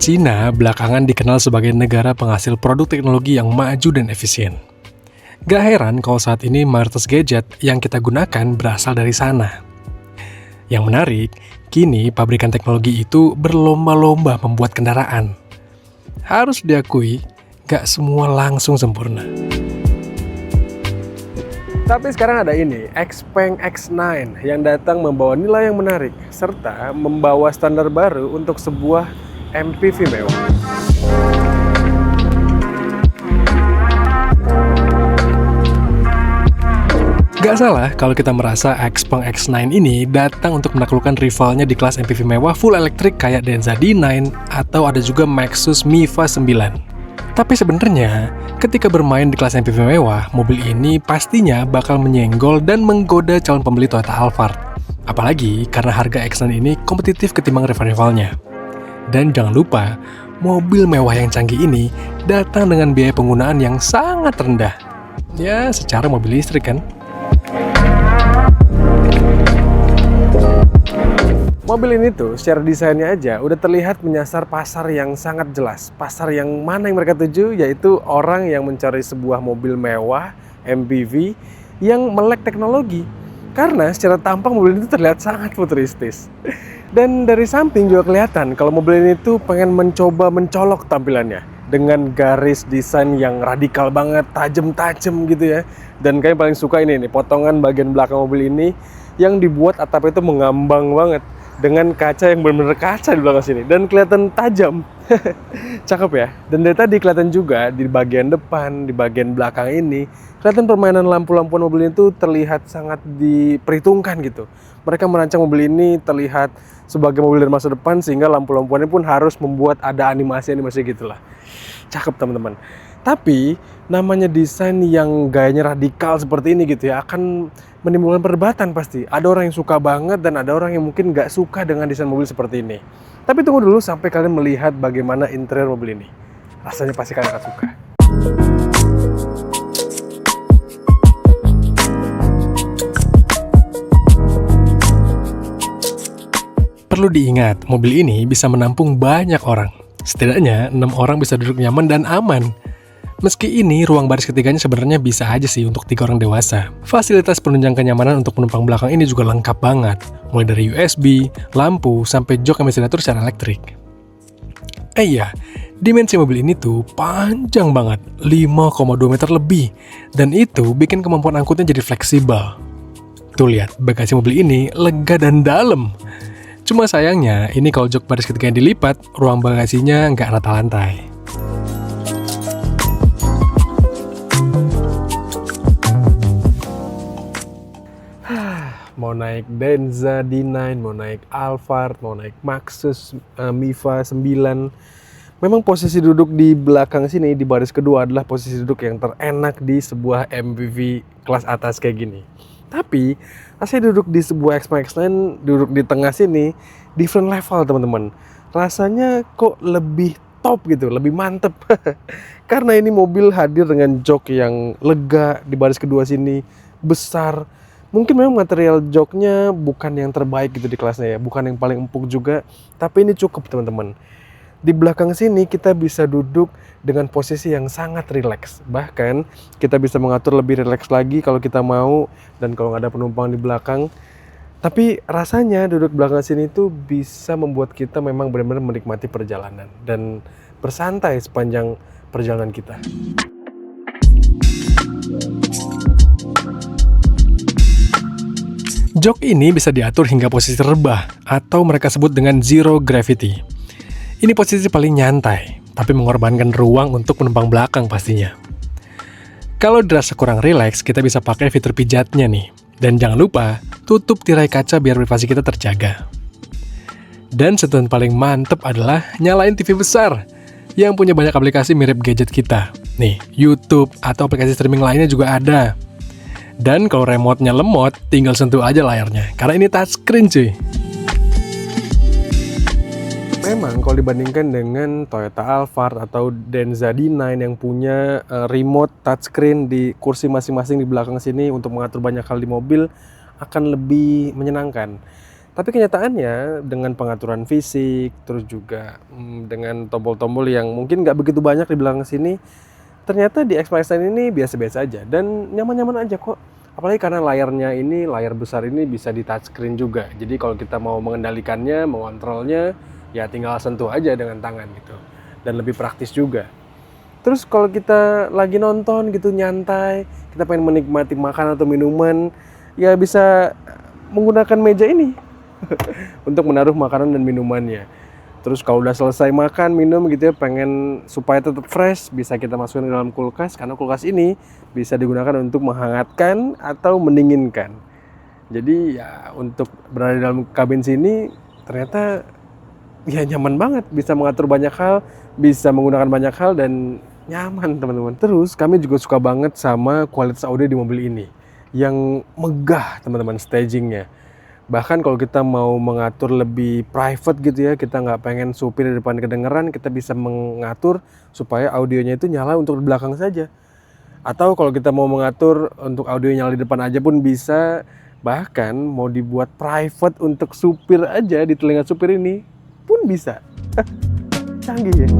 Cina belakangan dikenal sebagai negara penghasil produk teknologi yang maju dan efisien. Gak heran kalau saat ini mayoritas gadget yang kita gunakan berasal dari sana. Yang menarik, kini pabrikan teknologi itu berlomba-lomba membuat kendaraan. Harus diakui, gak semua langsung sempurna. Tapi sekarang ada ini, XPeng X9 yang datang membawa nilai yang menarik, serta membawa standar baru untuk sebuah MPV mewah. Gak salah kalau kita merasa XPeng X9 ini datang untuk menaklukkan rivalnya di kelas MPV mewah full elektrik kayak Denza D9 atau ada juga Maxus Miva 9. Tapi sebenarnya, ketika bermain di kelas MPV mewah, mobil ini pastinya bakal menyenggol dan menggoda calon pembeli Toyota Alphard. Apalagi karena harga X9 ini kompetitif ketimbang rival-rivalnya. Dan jangan lupa, mobil mewah yang canggih ini datang dengan biaya penggunaan yang sangat rendah. Ya, secara mobil listrik kan. Mobil ini tuh secara desainnya aja udah terlihat menyasar pasar yang sangat jelas. Pasar yang mana yang mereka tuju, yaitu orang yang mencari sebuah mobil mewah, MPV, yang melek teknologi. Karena secara tampang mobil ini terlihat sangat futuristis. Dan dari samping juga kelihatan kalau mobil ini tuh pengen mencoba mencolok tampilannya dengan garis desain yang radikal banget, tajam-tajam gitu ya. Dan kayaknya paling suka ini nih, potongan bagian belakang mobil ini yang dibuat atapnya itu mengambang banget dengan kaca yang benar-benar kaca di belakang sini dan kelihatan tajam. Cakep ya. Dan dari tadi kelihatan juga di bagian depan, di bagian belakang ini kelihatan permainan lampu-lampuan mobil ini tuh terlihat sangat diperhitungkan gitu. Mereka merancang mobil ini terlihat sebagai mobil dari masa depan sehingga lampu-lampuannya pun harus membuat ada animasi-animasi gitulah. Cakep teman-teman. Tapi namanya desain yang gayanya radikal seperti ini gitu ya akan menimbulkan perdebatan pasti. Ada orang yang suka banget dan ada orang yang mungkin nggak suka dengan desain mobil seperti ini. Tapi tunggu dulu sampai kalian melihat bagaimana interior mobil ini. Rasanya pasti kalian akan suka. Perlu diingat, mobil ini bisa menampung banyak orang. Setidaknya 6 orang bisa duduk nyaman dan aman. Meski ini, ruang baris ketiganya sebenarnya bisa aja sih untuk 3 orang dewasa. Fasilitas penunjang kenyamanan untuk penumpang belakang ini juga lengkap banget. Mulai dari USB, lampu, sampai jok yang bisa diatur secara elektrik. Iya, dimensi mobil ini tuh panjang banget, 5,2 meter lebih. Dan itu bikin kemampuan angkutnya jadi fleksibel. Tuh lihat, bagasi mobil ini lega dan dalam. Cuma sayangnya, ini kalau jok baris ketiga yang dilipat, ruang bagasinya nggak rata lantai. Mau naik Denza D9, mau naik Alphard, mau naik Maxus Miva 9. Memang posisi duduk di belakang sini, di baris kedua adalah posisi duduk yang terenak di sebuah MPV kelas atas kayak gini. Tapi, rasanya duduk di sebuah XPeng X9, duduk di tengah sini, different level teman-teman. Rasanya kok lebih top gitu, lebih mantep. Karena ini mobil hadir dengan jok yang lega di baris kedua sini, besar. Mungkin memang material joknya bukan yang terbaik gitu di kelasnya ya, bukan yang paling empuk juga, tapi ini cukup teman-teman. Di belakang sini kita bisa duduk dengan posisi yang sangat rileks. Bahkan kita bisa mengatur lebih rileks lagi kalau kita mau dan kalau nggak ada penumpang di belakang. Tapi rasanya duduk belakang sini tuh bisa membuat kita memang benar-benar menikmati perjalanan dan bersantai sepanjang perjalanan kita. Jok ini bisa diatur hingga posisi rebah atau mereka sebut dengan zero gravity. Ini posisi paling nyantai, tapi mengorbankan ruang untuk penumpang belakang pastinya. Kalau dirasa kurang rileks, kita bisa pakai fitur pijatnya nih. Dan jangan lupa, tutup tirai kaca biar privasi kita terjaga. Dan sentuhan paling mantep adalah nyalain TV besar yang punya banyak aplikasi mirip gadget kita. Nih, YouTube atau aplikasi streaming lainnya juga ada. Dan kalau remote-nya lemot, tinggal sentuh aja layarnya, karena ini touchscreen cuy. Memang kalau dibandingkan dengan Toyota Alphard atau Denza D9 yang punya remote touchscreen di kursi masing-masing di belakang sini untuk mengatur banyak hal di mobil, akan lebih menyenangkan. Tapi kenyataannya dengan pengaturan fisik, terus juga dengan tombol-tombol yang mungkin nggak begitu banyak di belakang sini, ternyata di X5 ini biasa-biasa aja dan nyaman-nyaman aja kok. Apalagi karena layarnya ini, layar besar ini bisa di touchscreen juga. Jadi kalau kita mau mengendalikannya, mengontrolnya, ya tinggal sentuh aja dengan tangan gitu. Dan lebih praktis juga. Terus kalau kita lagi nonton gitu nyantai, kita pengen menikmati makanan atau minuman, ya bisa menggunakan meja ini untuk menaruh makanan dan minumannya. Terus kalau udah selesai makan, minum gitu ya, pengen supaya tetap fresh, bisa kita masukin ke dalam kulkas, karena kulkas ini bisa digunakan untuk menghangatkan atau mendinginkan. Jadi ya untuk berada di dalam kabin sini ternyata ya nyaman banget, bisa mengatur banyak hal, bisa menggunakan banyak hal dan nyaman teman-teman. Terus kami juga suka banget sama kualitas audio di mobil ini yang megah teman-teman, stagingnya. Bahkan kalau kita mau mengatur lebih private gitu ya, kita nggak pengen supir di depan kedengeran, kita bisa mengatur supaya audionya itu nyala untuk di belakang saja. Atau kalau kita mau mengatur untuk audio nyala di depan aja pun bisa. Bahkan mau dibuat private untuk supir aja di telinga supir ini pun bisa. Canggih ya.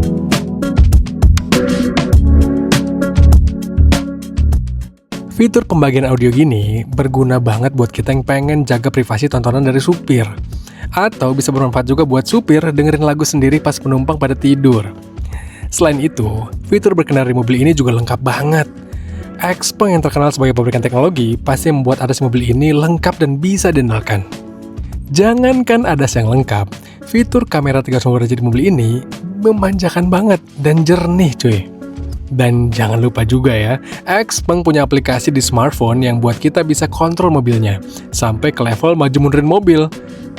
Fitur pembagian audio gini berguna banget buat kita yang pengen jaga privasi tontonan dari supir. Atau bisa bermanfaat juga buat supir dengerin lagu sendiri pas penumpang pada tidur. Selain itu, fitur berkendara di mobil ini juga lengkap banget. Xpeng yang terkenal sebagai pabrikan teknologi pasti membuat ADAS mobil ini lengkap dan bisa diandalkan. Jangankan ADAS yang lengkap, fitur kamera 360 derajat di mobil ini memanjakan banget dan jernih cuy. Dan jangan lupa juga ya, Xpeng punya aplikasi di smartphone yang buat kita bisa kontrol mobilnya, sampai ke level maju mundurin mobil.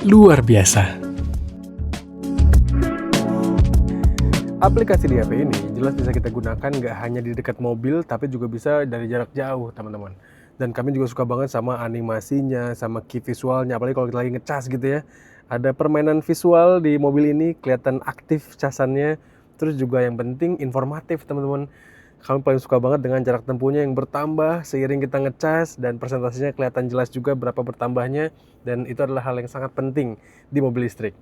Luar biasa. Aplikasi di HP ini jelas bisa kita gunakan nggak hanya di dekat mobil, tapi juga bisa dari jarak jauh teman-teman. Dan kami juga suka banget sama animasinya, sama key visualnya, apalagi kalau kita lagi ngecas gitu ya. Ada permainan visual di mobil ini, kelihatan aktif casannya. Terus juga yang penting informatif teman-teman. Kami paling suka banget dengan jarak tempuhnya yang bertambah seiring kita ngecas, dan presentasinya kelihatan jelas juga berapa bertambahnya, dan itu adalah hal yang sangat penting di mobil listrik.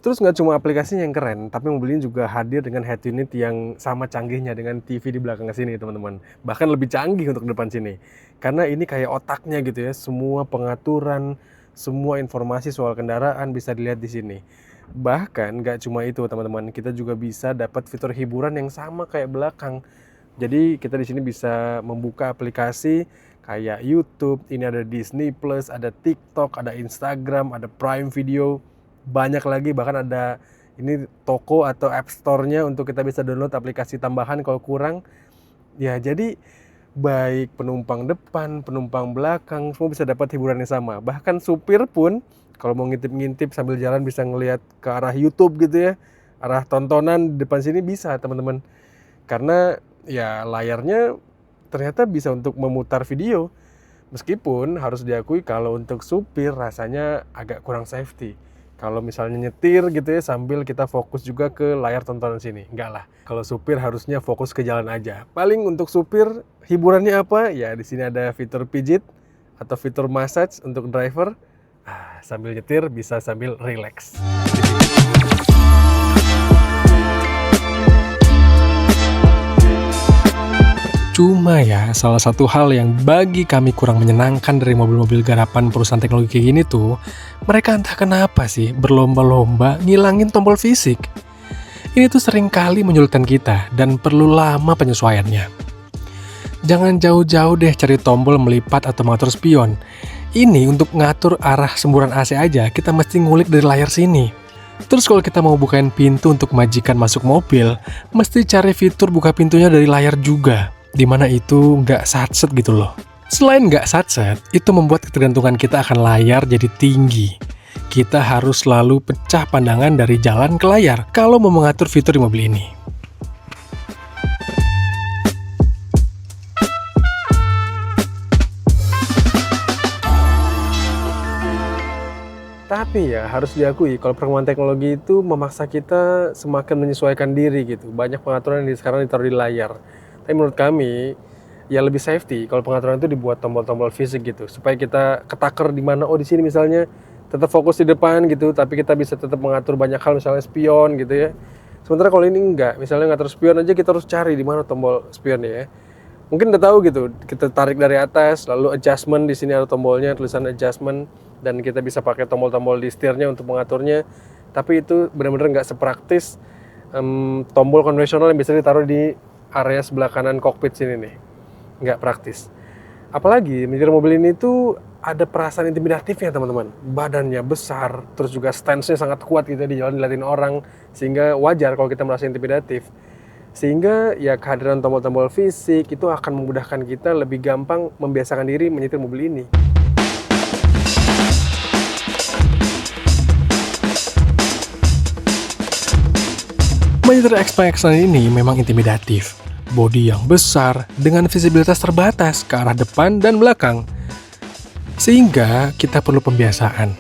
Terus nggak cuma aplikasinya yang keren, tapi mobil ini juga hadir dengan head unit yang sama canggihnya dengan TV di belakang sini teman-teman. Bahkan lebih canggih untuk depan sini. Karena ini kayak otaknya gitu ya, semua pengaturan, semua informasi soal kendaraan bisa dilihat di sini. Bahkan nggak cuma itu teman-teman, kita juga bisa dapat fitur hiburan yang sama kayak belakang. Jadi kita di sini bisa membuka aplikasi kayak YouTube, ini ada Disney Plus, ada TikTok, ada Instagram, ada Prime Video, banyak lagi, bahkan ada ini toko atau App Store-nya untuk kita bisa download aplikasi tambahan kalau kurang. Ya jadi baik penumpang depan, penumpang belakang, semua bisa dapat hiburan yang sama. Bahkan supir pun kalau mau ngintip-ngintip sambil jalan bisa ngelihat ke arah YouTube gitu ya, arah tontonan di depan sini bisa teman-teman. Karena ya layarnya ternyata bisa untuk memutar video. Meskipun harus diakui kalau untuk supir rasanya agak kurang safety. Kalau misalnya nyetir gitu ya sambil kita fokus juga ke layar tontonan sini. Enggak lah. Kalau supir harusnya fokus ke jalan aja. Paling untuk supir hiburannya apa? Ya di sini ada fitur pijit atau fitur massage untuk driver. Sambil nyetir bisa sambil relax. Cuma ya, salah satu hal yang bagi kami kurang menyenangkan dari mobil-mobil garapan perusahaan teknologi kayak gini tuh, mereka entah kenapa sih berlomba-lomba ngilangin tombol fisik. Ini tuh sering kali menyulitkan kita dan perlu lama penyesuaiannya. Jangan jauh-jauh deh cari tombol melipat atau mengatur spion. Ini untuk ngatur arah semburan AC aja, kita mesti ngulik dari layar sini. Terus kalau kita mau bukain pintu untuk majikan masuk mobil, mesti cari fitur buka pintunya dari layar juga, dimana itu nggak satset gitu loh. Selain nggak satset, itu membuat ketergantungan kita akan layar jadi tinggi. Kita harus selalu pecah pandangan dari jalan ke layar kalau mau mengatur fitur di mobil ini. Tapi ya harus diakui kalau perkembangan teknologi itu memaksa kita semakin menyesuaikan diri gitu. Banyak pengaturan yang sekarang ditaruh di layar. Tapi menurut kami ya lebih safety kalau pengaturan itu dibuat tombol-tombol fisik gitu supaya kita ketaker di mana, oh di sini misalnya tetap fokus di depan gitu, tapi kita bisa tetap mengatur banyak hal, misalnya spion gitu ya. Sementara kalau ini enggak, misalnya ngatur spion aja kita harus cari di mana tombol spionnya ya. Mungkin udah tahu gitu, kita tarik dari atas, lalu adjustment, di sini ada tombolnya, tulisan adjustment, dan kita bisa pakai tombol-tombol di setirnya untuk mengaturnya. Tapi itu benar-benar nggak sepraktis tombol konvensional yang bisa ditaruh di area sebelah kanan kokpit sini nih. Nggak praktis. Apalagi menyetir mobil ini tuh ada perasaan intimidatifnya teman-teman. Badannya besar, terus juga stance-nya sangat kuat gitu di jalan, dilihatin orang, sehingga wajar kalau kita merasa intimidatif. Sehingga ya kehadiran tombol-tombol fisik itu akan memudahkan kita lebih gampang membiasakan diri menyetir mobil ini. Menyetir Xpeng X9 ini memang intimidatif. Bodi yang besar dengan visibilitas terbatas ke arah depan dan belakang. Sehingga kita perlu pembiasaan.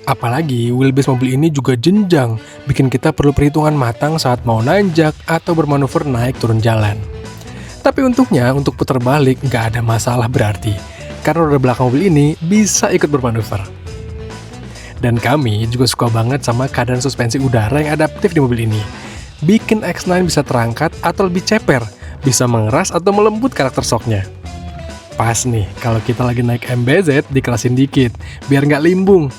Apalagi wheelbase mobil ini juga jenjang, bikin kita perlu perhitungan matang saat mau nanjak atau bermanuver naik turun jalan. Tapi untungnya untuk putar balik nggak ada masalah berarti, karena roda belakang mobil ini bisa ikut bermanuver. Dan kami juga suka banget sama keadaan suspensi udara yang adaptif di mobil ini. Bikin X9 bisa terangkat atau lebih ceper, bisa mengeras atau melembut karakter shocknya. Pas nih, kalau kita lagi naik MBZ, dikerasin dikit, biar nggak limbung.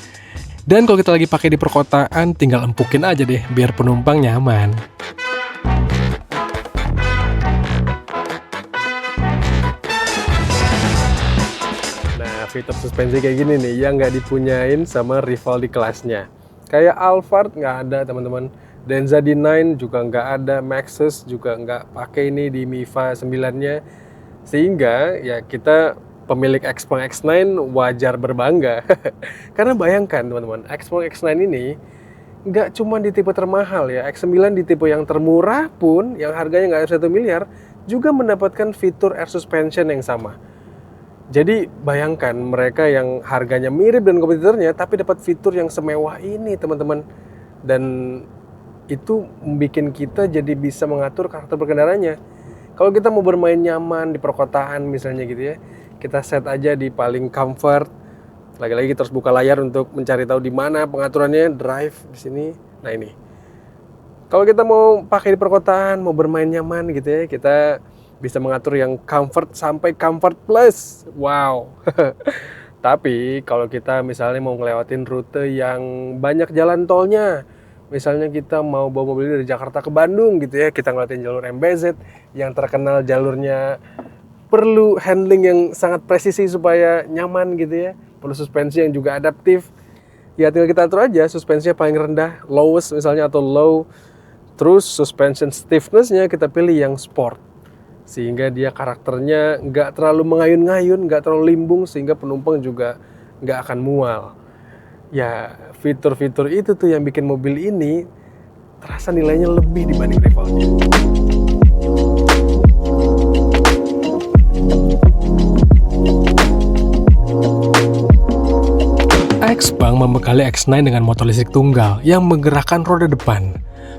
Dan kalau kita lagi pakai di perkotaan, tinggal empukin aja deh, biar penumpang nyaman. Nah, fitur suspensi kayak gini nih, yang nggak dipunyain sama rival di kelasnya. Kayak Alphard nggak ada teman-teman. Denza D9 juga nggak ada, Maxus juga nggak pakai ini di Miva 9-nya. Sehingga ya kita pemilik Xpeng X9 wajar berbangga. Karena bayangkan teman-teman, Xpeng X9 ini nggak cuma di tipe termahal ya, X9 di tipe yang termurah pun, yang harganya nggak 1 miliar, juga mendapatkan fitur air suspension yang sama. Jadi bayangkan mereka yang harganya mirip dengan kompetitornya, tapi dapat fitur yang semewah ini teman-teman. Dan itu bikin kita jadi bisa mengatur karakter berkendaranya. Kalau kita mau bermain nyaman di perkotaan misalnya gitu ya, kita set aja di paling comfort. Lagi-lagi kita harus buka layar untuk mencari tahu di mana pengaturannya, drive di sini. Nah ini. Kalau kita mau pakai di perkotaan, mau bermain nyaman gitu ya, kita bisa mengatur yang comfort sampai comfort plus. Wow. Tapi kalau kita misalnya mau ngelewatin rute yang banyak jalan tolnya, misalnya kita mau bawa mobil dari Jakarta ke Bandung gitu ya, kita ngeliatin jalur MBZ yang terkenal jalurnya perlu handling yang sangat presisi supaya nyaman gitu ya, perlu suspensi yang juga adaptif. Ya tinggal kita atur aja suspensinya paling rendah, lowest misalnya atau low. Terus suspension stiffness-nya kita pilih yang sport. Sehingga dia karakternya nggak terlalu mengayun-ngayun, nggak terlalu limbung, sehingga penumpang juga nggak akan mual. Ya, fitur-fitur itu tuh yang bikin mobil ini terasa nilainya lebih dibanding rivalnya. Xpeng membekali X9 dengan motor listrik tunggal yang menggerakkan roda depan.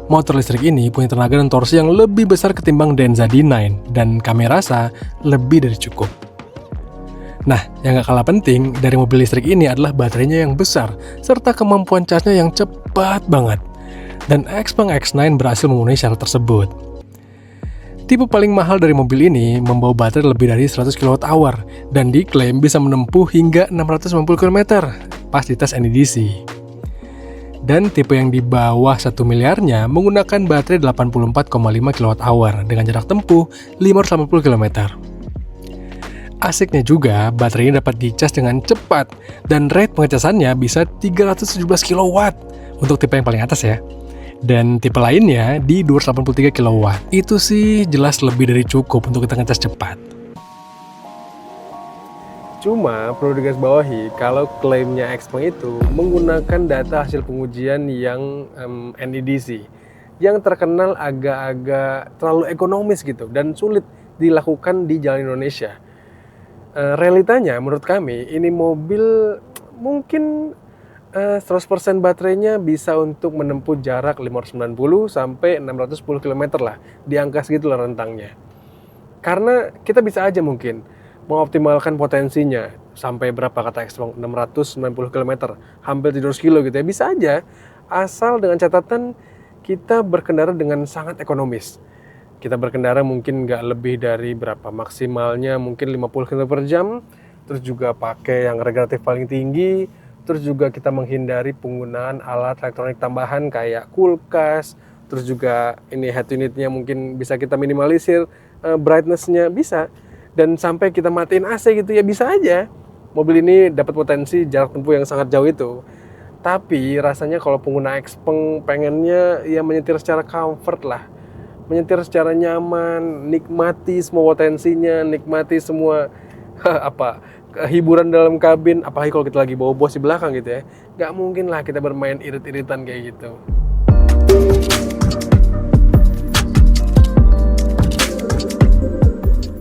Motor listrik ini punya tenaga dan torsi yang lebih besar ketimbang Denza D9, dan kami rasa lebih dari cukup. Nah, yang gak kalah penting dari mobil listrik ini adalah baterainya yang besar, serta kemampuan casnya yang cepat banget. Dan Xpeng X9 berhasil memenuhi syarat tersebut. Tipe paling mahal dari mobil ini membawa baterai lebih dari 100 kWh, dan diklaim bisa menempuh hingga 690 km pas di tes NEDC. Dan tipe yang di bawah 1 miliarnya menggunakan baterai 84,5 kWh dengan jarak tempuh 580 km. Asiknya juga, baterai ini dapat dicas dengan cepat dan rate pengecasannya bisa 317 kW untuk tipe yang paling atas ya. Dan tipe lainnya di 283 kW. Itu sih jelas lebih dari cukup untuk kita ngecas cepat. Cuma perlu digarisbawahi kalau klaimnya Xpeng itu menggunakan data hasil pengujian yang NEDC yang terkenal agak-agak terlalu ekonomis gitu dan sulit dilakukan di jalan Indonesia. Realitanya menurut kami ini mobil mungkin 100% baterainya bisa untuk menempuh jarak 590 sampai 610 km lah, di angka segitu lah rentangnya. Karena kita bisa aja mungkin mengoptimalkan potensinya sampai berapa kata Xpeng, 690 km, hampir 700 kilo gitu ya. Bisa aja, asal dengan catatan kita berkendara dengan sangat ekonomis. Kita berkendara mungkin nggak lebih dari berapa, maksimalnya mungkin 50 km per jam, terus juga pakai yang regulatif paling tinggi, terus juga kita menghindari penggunaan alat elektronik tambahan kayak kulkas, terus juga ini head unitnya mungkin bisa kita minimalisir, brightness-nya bisa, dan sampai kita matiin AC gitu ya bisa aja. Mobil ini dapat potensi jarak tempuh yang sangat jauh itu. Tapi rasanya kalau pengguna Xpeng pengennya ya menyetir secara comfort lah. Menyetir secara nyaman, nikmati semua potensinya, nikmati semua apa hiburan dalam kabin, apalagi kalau kita lagi bawa bos di belakang gitu ya. Nggak mungkin lah kita bermain irit-iritan kayak gitu.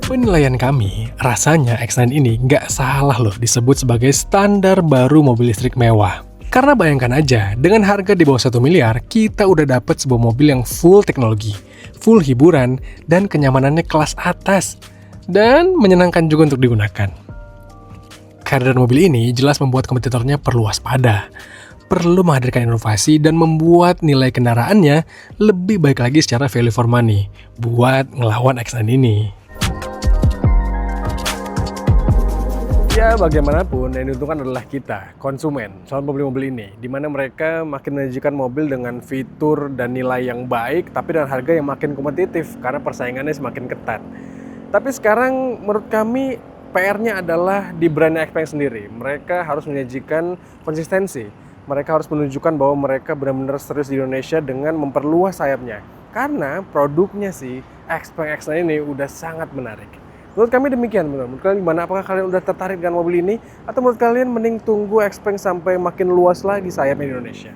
Penilaian kami, rasanya X9 ini nggak salah loh disebut sebagai standar baru mobil listrik mewah. Karena bayangkan aja, dengan harga di bawah 1 miliar, kita udah dapet sebuah mobil yang full teknologi, full hiburan, dan kenyamanannya kelas atas. Dan menyenangkan juga untuk digunakan. Kehadiran mobil ini jelas membuat kompetitornya perlu waspada. Perlu menghadirkan inovasi dan membuat nilai kendaraannya lebih baik lagi secara value for money buat ngelawan X9 ini. Ya bagaimanapun yang diuntungkan adalah kita, konsumen, soal mobil-mobil ini, di mana mereka makin menyajikan mobil dengan fitur dan nilai yang baik, tapi dengan harga yang makin kompetitif karena persaingannya semakin ketat. Tapi sekarang menurut kami PR-nya adalah di brand Xpeng sendiri. Mereka harus menyajikan konsistensi. Mereka harus menunjukkan bahwa mereka benar-benar serius di Indonesia dengan memperluas sayapnya. Karena produknya sih Xpeng X9 ini udah sangat menarik. Menurut kami demikian, menurut kalian gimana? Apakah kalian udah tertarik dengan mobil ini? Atau menurut kalian mending tunggu Xpeng sampai makin luas lagi sayapnya di Indonesia?